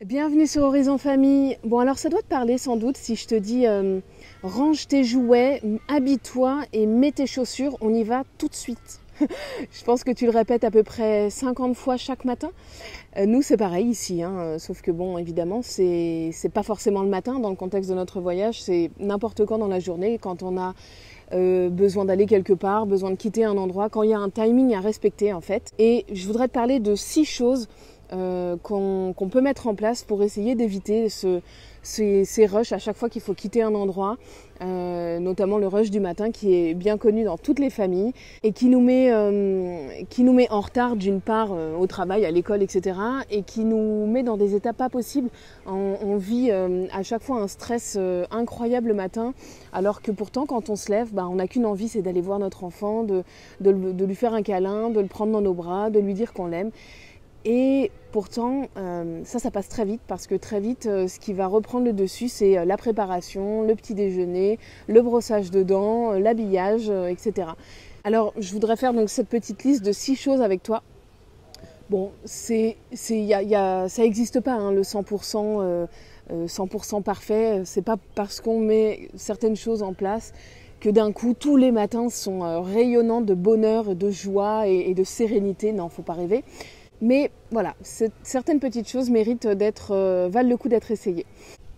Bienvenue sur Horizon Famille. Bon, alors ça doit te parler sans doute si je te dis range tes jouets, habille-toi et mets tes chaussures, on y va tout de suite. Je pense que tu le répètes à peu près 50 fois chaque matin. Nous c'est pareil ici, sauf que bon évidemment c'est pas forcément le matin dans le contexte de notre voyage, c'est n'importe quand dans la journée quand on a besoin d'aller quelque part, besoin de quitter un endroit, quand il y a un timing à respecter en fait. Et je voudrais te parler de 6 choses qu'on peut mettre en place pour essayer d'éviter ces rushs à chaque fois qu'il faut quitter un endroit, notamment le rush du matin qui est bien connu dans toutes les familles et qui nous met en retard d'une part au travail, à l'école, etc. et qui nous met dans des états pas possibles. On vit à chaque fois un stress incroyable le matin, alors que pourtant quand on se lève, on n'a qu'une envie, c'est d'aller voir notre enfant, de lui faire un câlin, de le prendre dans nos bras, de lui dire qu'on l'aime. Et pourtant, ça passe très vite parce que très vite, ce qui va reprendre le dessus, c'est la préparation, le petit déjeuner, le brossage de dents, l'habillage, etc. Alors, je voudrais faire donc cette petite liste de 6 choses avec toi. Bon, ça n'existe pas, le 100% parfait. C'est pas parce qu'on met certaines choses en place que d'un coup, tous les matins sont rayonnants de bonheur, de joie et de sérénité. Non, faut pas rêver. Mais voilà, certaines petites choses méritent valent le coup d'être essayées.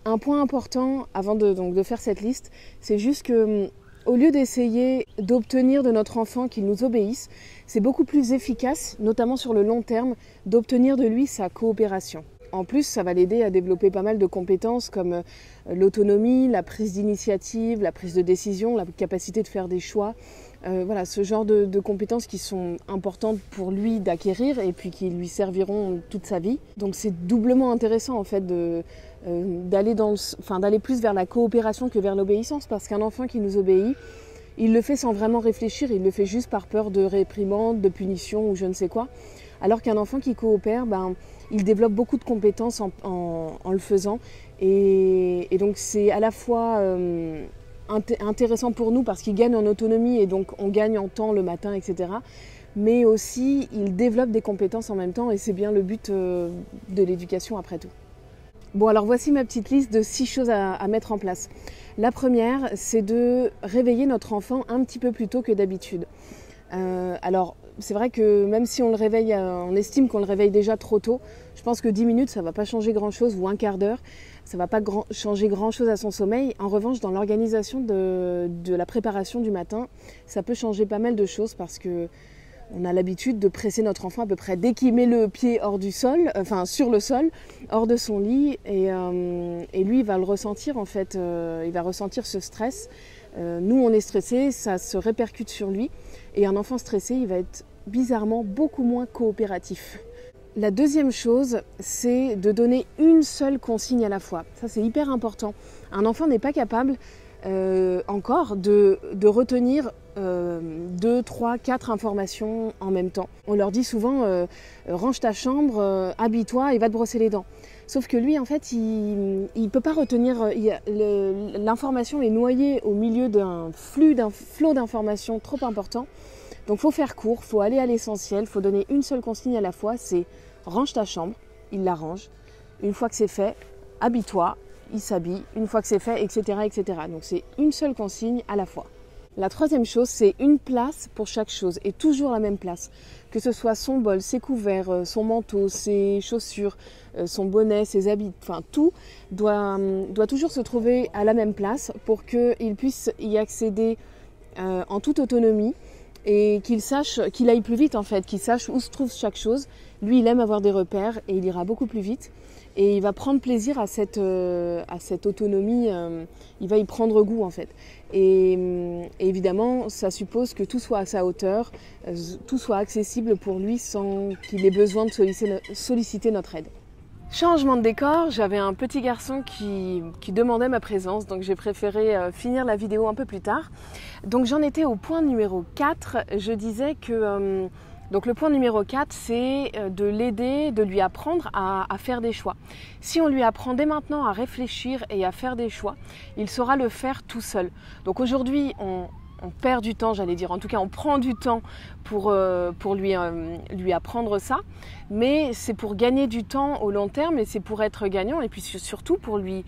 Un point important avant de faire cette liste, c'est juste que au lieu d'essayer d'obtenir de notre enfant qu'il nous obéisse, c'est beaucoup plus efficace, notamment sur le long terme, d'obtenir de lui sa coopération. En plus, ça va l'aider à développer pas mal de compétences comme l'autonomie, la prise d'initiative, la prise de décision, la capacité de faire des choix. Voilà, ce genre de compétences qui sont importantes pour lui d'acquérir et puis qui lui serviront toute sa vie. Donc c'est doublement intéressant en fait d'aller plus vers la coopération que vers l'obéissance, parce qu'un enfant qui nous obéit, il le fait sans vraiment réfléchir, il le fait juste par peur de réprimande, de punition ou je ne sais quoi. Alors qu'un enfant qui coopère, il développe beaucoup de compétences en le faisant. Et donc c'est à la fois intéressant pour nous parce qu'il gagne en autonomie et donc on gagne en temps le matin, etc. Mais aussi il développe des compétences en même temps et c'est bien le but de l'éducation après tout. Bon, alors voici ma petite liste de 6 choses à mettre en place. La première, c'est de réveiller notre enfant un petit peu plus tôt que d'habitude. Alors, c'est vrai que même si on le réveille, on estime qu'on le réveille déjà trop tôt, je pense que 10 minutes, ça ne va pas changer grand-chose, ou un quart d'heure, ça ne va pas changer grand-chose à son sommeil. En revanche, dans l'organisation de la préparation du matin, ça peut changer pas mal de choses parce que on a l'habitude de presser notre enfant à peu près dès qu'il met le pied hors du sol, sur le sol, hors de son lit, et lui, il va le ressentir en fait, il va ressentir ce stress. Nous, on est stressé, ça se répercute sur lui, et un enfant stressé, il va être bizarrement beaucoup moins coopératif. La deuxième chose, c'est de donner une seule consigne à la fois. Ça, c'est hyper important. Un enfant n'est pas capable encore de retenir 2, 3, 4 informations en même temps. On leur dit souvent range ta chambre, habille-toi et va te brosser les dents. Sauf que lui, en fait, il ne peut pas retenir, l'information est noyée au milieu d'un flot d'informations trop important. Donc il faut faire court, il faut aller à l'essentiel, il faut donner une seule consigne à la fois, c'est range ta chambre, il la range. Une fois que c'est fait, habille-toi, il s'habille. Une fois que c'est fait, etc., etc. Donc c'est une seule consigne à la fois. La troisième chose, c'est une place pour chaque chose et toujours la même place. Que ce soit son bol, ses couverts, son manteau, ses chaussures, son bonnet, ses habits, enfin tout doit toujours se trouver à la même place pour qu'il puisse y accéder en toute autonomie et qu'il sache, qu'il aille plus vite en fait, qu'il sache où se trouve chaque chose. Lui, il aime avoir des repères et il ira beaucoup plus vite. Et il va prendre plaisir à cette autonomie, il va y prendre goût en fait. Et évidemment, ça suppose que tout soit à sa hauteur, tout soit accessible pour lui sans qu'il ait besoin de solliciter notre aide. Changement de décor, j'avais un petit garçon qui demandait ma présence, donc j'ai préféré finir la vidéo un peu plus tard. Donc j'en étais au point numéro 4, je disais que... Donc le point numéro 4, c'est de l'aider, de lui apprendre à faire des choix. Si on lui apprend dès maintenant à réfléchir et à faire des choix, il saura le faire tout seul. Donc aujourd'hui, on on perd du temps, j'allais dire. En tout cas, on prend du temps pour lui apprendre ça. Mais c'est pour gagner du temps au long terme et c'est pour être gagnant. Et puis surtout pour lui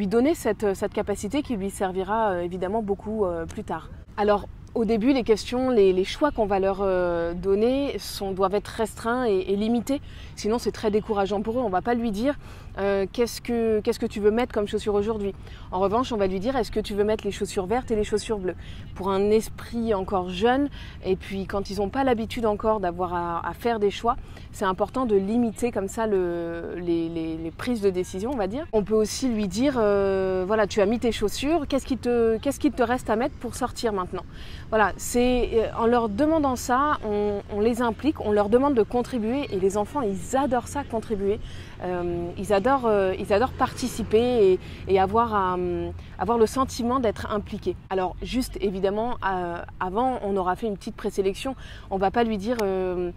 donner cette capacité qui lui servira évidemment beaucoup plus tard. Alors, au début, les questions, les choix qu'on va leur donner doivent être restreints et limités. Sinon, c'est très décourageant pour eux. On ne va pas lui dire qu'est-ce que tu veux mettre comme chaussures aujourd'hui. En revanche, on va lui dire est-ce que tu veux mettre les chaussures vertes et les chaussures bleues. Pour un esprit encore jeune, et puis quand ils n'ont pas l'habitude encore d'avoir à faire des choix, c'est important de limiter comme ça les prises de décision, on va dire. On peut aussi lui dire voilà, tu as mis tes chaussures, qu'est-ce qu'il te reste à mettre pour sortir maintenant. Voilà, en leur demandant ça, on les implique, on leur demande de contribuer et les enfants, ils adorent ça, contribuer. Ils adorent participer et avoir le sentiment d'être impliqués. Alors juste évidemment, avant, on aura fait une petite présélection. On va pas lui dire, on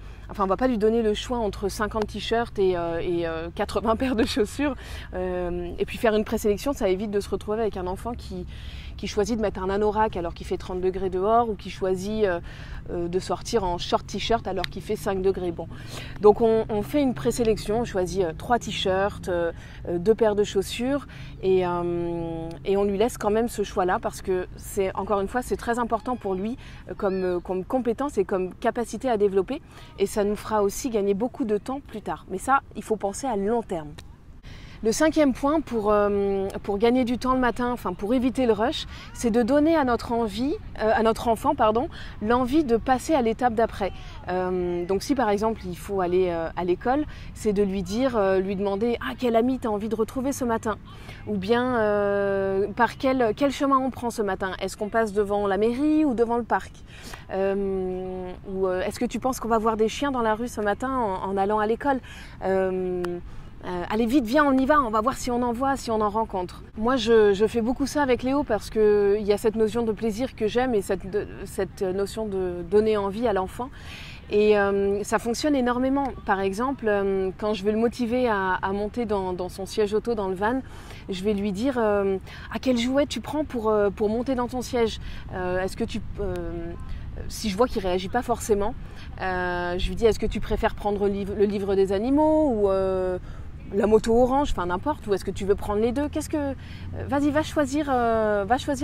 va pas lui donner le choix entre 50 t-shirts et 80 paires de chaussures. Et puis faire une présélection, ça évite de se retrouver avec un enfant qui choisit de mettre un anorak alors qu'il fait 30 degrés dehors ou qui choisit de sortir en short t-shirt alors qu'il fait 5 degrés. Bon. Donc on fait une présélection, on choisit 3 t-shirts, 2 paires de chaussures et on lui laisse quand même ce choix-là parce que encore une fois, c'est très important pour lui comme compétence et comme capacité à développer et ça nous fera aussi gagner beaucoup de temps plus tard. Mais ça, il faut penser à long terme. Le 5e point pour gagner du temps le matin, pour éviter le rush, c'est de donner à notre enfant l'envie de passer à l'étape d'après. Donc si par exemple il faut aller à l'école, c'est de lui demander quel ami tu as envie de retrouver ce matin, ou bien par quel chemin on prend ce matin. Est-ce qu'on passe devant la mairie ou devant le parc, ou est-ce que tu penses qu'on va voir des chiens dans la rue ce matin en allant à l'école? Allez vite, viens, on y va, on va voir si on en voit, si on en rencontre. Moi, je fais beaucoup ça avec Léo parce qu'il y a cette notion de plaisir que j'aime et cette notion de donner envie à l'enfant. Et ça fonctionne énormément. Par exemple, quand je vais le motiver à monter dans son siège auto dans le van, je vais lui dire quel jouet tu prends pour monter dans ton siège. Est-ce que si je vois qu'il ne réagit pas forcément, je lui dis est-ce que tu préfères prendre le livre des animaux ou la moto orange, n'importe, ou est-ce que tu veux prendre les deux? Vas-y, va choisir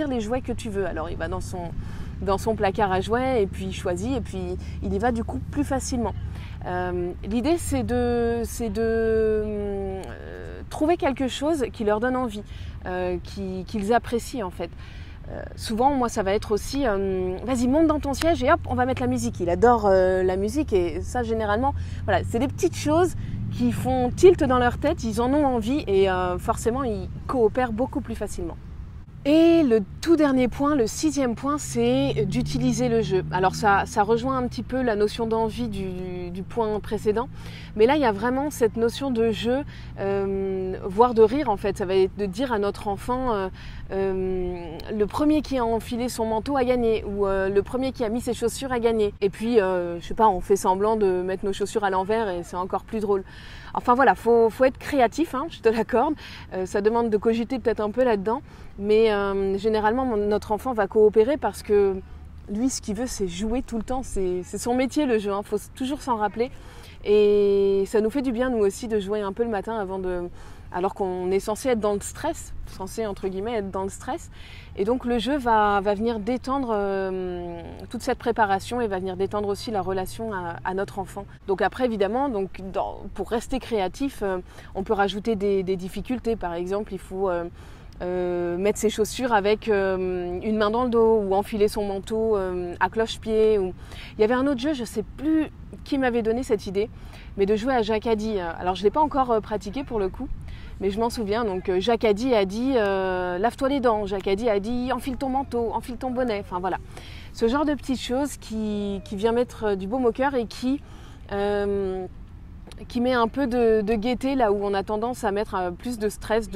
les jouets que tu veux. Alors il va dans son placard à jouets et puis il choisit et puis il y va du coup plus facilement. L'idée c'est de trouver quelque chose qui leur donne envie, qu'ils apprécient en fait. Souvent, moi, ça va être aussi vas-y, monte dans ton siège et hop, on va mettre la musique. Il adore la musique et ça, généralement, voilà, c'est des petites choses qui font tilt dans leur tête, ils en ont envie et forcément, ils coopèrent beaucoup plus facilement. Et le tout dernier point, le 6e point, c'est d'utiliser le jeu. Alors ça rejoint un petit peu la notion d'envie du point précédent, mais là il y a vraiment cette notion de jeu, voire de rire en fait. Ça va être de dire à notre enfant, le premier qui a enfilé son manteau a gagné, ou le premier qui a mis ses chaussures a gagné. Et puis, je sais pas, on fait semblant de mettre nos chaussures à l'envers et c'est encore plus drôle. Enfin voilà, faut être créatif, je te l'accorde. Ça demande de cogiter peut-être un peu là-dedans, mais généralement notre enfant va coopérer parce que lui, ce qu'il veut, c'est jouer tout le temps. C'est son métier le jeu, faut toujours s'en rappeler. Et ça nous fait du bien nous aussi de jouer un peu le matin alors qu'on est censé être dans le stress, censé entre guillemets être dans le stress. Et donc le jeu va venir détendre toute cette préparation et va venir détendre aussi la relation à notre enfant. Donc après évidemment, pour rester créatif, on peut rajouter des difficultés. Par exemple, il faut mettre ses chaussures avec une main dans le dos ou enfiler son manteau à cloche-pied. Il y avait un autre jeu, je ne sais plus qui m'avait donné cette idée, mais de jouer à Jacadie. Alors je ne l'ai pas encore pratiqué pour le coup, mais je m'en souviens. Donc Jacadie a dit lave-toi les dents, Jacadie a dit enfile ton manteau, enfile ton bonnet. Enfin voilà, ce genre de petites choses qui vient mettre du baume au cœur et qui met un peu de gaieté là où on a tendance à mettre plus de stress,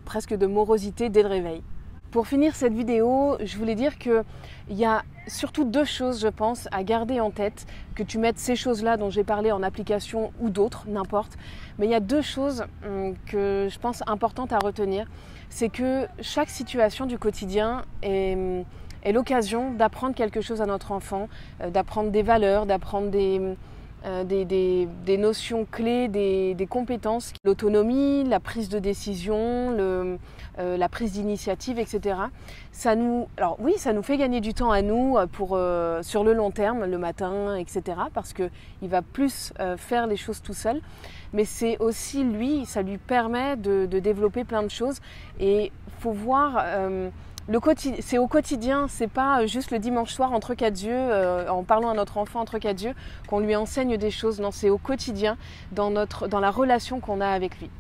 presque de morosité dès le réveil. Pour finir cette vidéo, je voulais dire qu'il y a surtout 2 choses, je pense, à garder en tête, que tu mettes ces choses-là dont j'ai parlé en application ou d'autres, n'importe. Mais il y a 2 choses que je pense importantes à retenir. C'est que chaque situation du quotidien est est l'occasion d'apprendre quelque chose à notre enfant, d'apprendre des valeurs, d'apprendre des notions clés, des compétences, l'autonomie, la prise de décision, la prise d'initiative, etc. Alors oui, ça nous fait gagner du temps à nous sur le long terme, le matin, etc. Parce qu'il va plus faire les choses tout seul. Mais c'est aussi ça lui permet de développer plein de choses. Et il faut voir... c'est au quotidien, c'est pas juste le dimanche soir entre quatre yeux, en parlant à notre enfant entre quatre yeux, qu'on lui enseigne des choses. Non, c'est au quotidien, dans la relation qu'on a avec lui.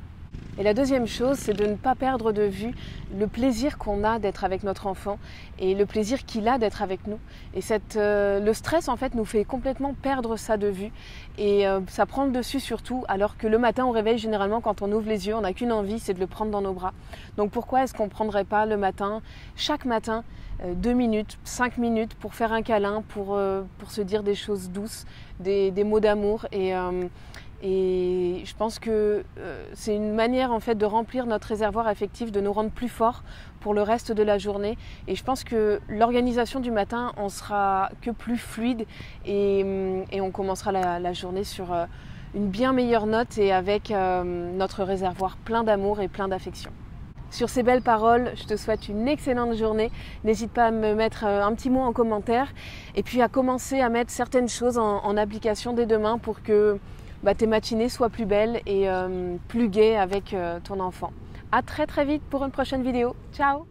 Et la deuxième chose, c'est de ne pas perdre de vue le plaisir qu'on a d'être avec notre enfant et le plaisir qu'il a d'être avec nous. Et le stress, en fait, nous fait complètement perdre ça de vue. Et ça prend le dessus surtout, alors que le matin, au réveil, généralement, quand on ouvre les yeux, on n'a qu'une envie, c'est de le prendre dans nos bras. Donc pourquoi est-ce qu'on ne prendrait pas le matin, chaque matin, 2 minutes, 5 minutes pour faire un câlin, pour se dire des choses douces, des mots d'amour et je pense que c'est une manière en fait de remplir notre réservoir affectif, de nous rendre plus forts pour le reste de la journée. Et je pense que l'organisation du matin en sera que plus fluide et on commencera la journée sur une bien meilleure note et avec notre réservoir plein d'amour et plein d'affection. Sur ces belles paroles, je te souhaite une excellente journée. N'hésite pas à me mettre un petit mot en commentaire et puis à commencer à mettre certaines choses en application dès demain pour que tes matinées soient plus belles et plus gaies avec ton enfant. À très très vite pour une prochaine vidéo. Ciao!